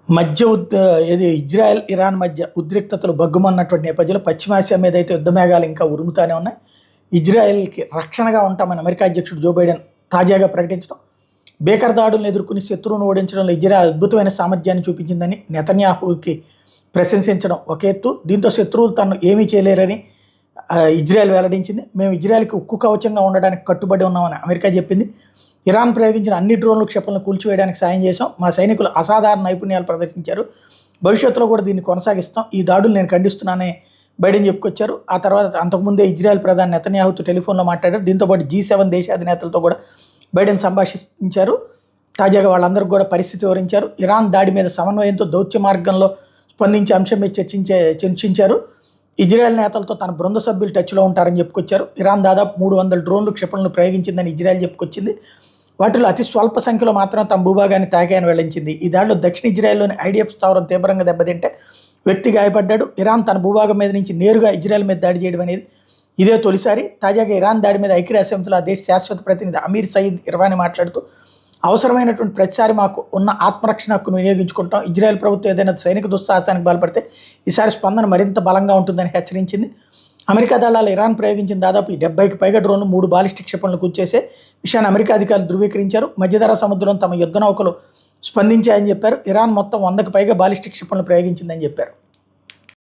మధ్య ఏది Israel, Iran మధ్య ఉద్రిక్తతలు భగ్గుమన్నటువంటి నేపథ్యంలో పశ్చిమాసియా మీద అయితే యుద్ధ మేఘాలు ఇంకా ఉరుముతానే ఉన్నాయి. ఇజ్రాయెల్‌కి రక్షణగా ఉంటామని అమెరికా అధ్యక్షుడు జో బైడెన్ తాజాగా ప్రకటించడం, భీకర దాడులను ఎదుర్కొని శత్రువును ఓడించడంలో ఇజ్రాయెల్ అద్భుతమైన సామర్థ్యాన్ని చూపించిందని నెతన్యాహుకి ప్రశంసించడం ఒక ఎత్తు. దీంతో శత్రువులు తనను ఏమీ చేయలేరని ఇజ్రాయెల్ వెల్లడించింది. మేము ఇజ్రాయెల్‌కి ఉక్కు కవచంగా ఉండడానికి కట్టుబడి ఉన్నామని అమెరికా చెప్పింది. ఇరాన్ ప్రయోగించిన అన్ని డ్రోన్లు క్షిపణులను కూల్చివేయడానికి సాయం చేశాం. మా సైనికులు అసాధారణ నైపుణ్యాలు ప్రదర్శించారు. భవిష్యత్తులో కూడా దీన్ని కొనసాగిస్తాం. ఈ దాడులు నేను ఖండిస్తున్నానని బైడెన్ చెప్పుకొచ్చారు. ఆ తర్వాత అంతకుముందే ఇజ్రాయెల్ ప్రధాని నెతన్యాహుతో టెలిఫోన్లో మాట్లాడారు. దీంతోపాటు G7 దేశాధినేతలతో కూడా బైడెన్ సంభాషించారు. తాజాగా వాళ్ళందరికీ కూడా పరిస్థితి వివరించారు. ఇరాన్ దాడి మీద సమన్వయంతో దౌత్య మార్గంలో స్పందించే అంశం మీద చర్చించారు. ఇజ్రాయెల్ నేతలతో తన బృంద సభ్యులు టచ్లో ఉంటారని చెప్పుకొచ్చారు. ఇరాన్ దాదాపు 300 డ్రోన్లు క్షిపణులను ప్రయోగించిందని ఇజ్రాయెల్ చెప్పుకొచ్చింది. వాటిలో అతి స్వల్ప సంఖ్యలో మాత్రం తమ భూభాగాన్ని తాకాయని వెల్లడించింది. ఈ దాడిలో దక్షిణ ఇజ్రాయెల్లోని IDF స్థావరం తీవ్రంగా దెబ్బతింటే వ్యక్తి గాయపడ్డాడు. ఇరాన్ తన భూభాగం మీద నుంచి నేరుగా ఇజ్రాయెల్ మీద దాడి చేయడం అనేది ఇదే తొలిసారి. తాజాగా ఇరాన్ దాడి మీద ఐక్యరాజ్యసమితిలో ఆ దేశ శాశ్వత ప్రతినిధి అమీర్ సయీద్ ఇర్వానీ మాట్లాడుతూ, అవసరమైనటువంటి ప్రతిసారి మాకు ఉన్న ఆత్మరక్షణ హక్కును వినియోగించుకుంటాం. ఇజ్రాయెల్ ప్రభుత్వం ఏదైనా సైనిక దుస్సాహసానికి బలపడితే ఈసారి స్పందన మరింత బలంగా ఉంటుందని హెచ్చరించింది. అమెరికా దళాలు ఇరాన్ ప్రయోగించిన దాదాపు 70కి పైగా డ్రోన్లు 3 బాలిస్టిక్ క్షిపణులు కూల్చేసే విషయాన్ని అమెరికా అధికారులు ధృవీకరించారు. మధ్యధరా సముద్రం తమ యుద్ధ నౌకలు స్పందించాయని చెప్పారు. ఇరాన్ మొత్తం 100కి పైగా బాలిస్టిక్ క్షిపణులు ప్రయోగించిందని చెప్పారు.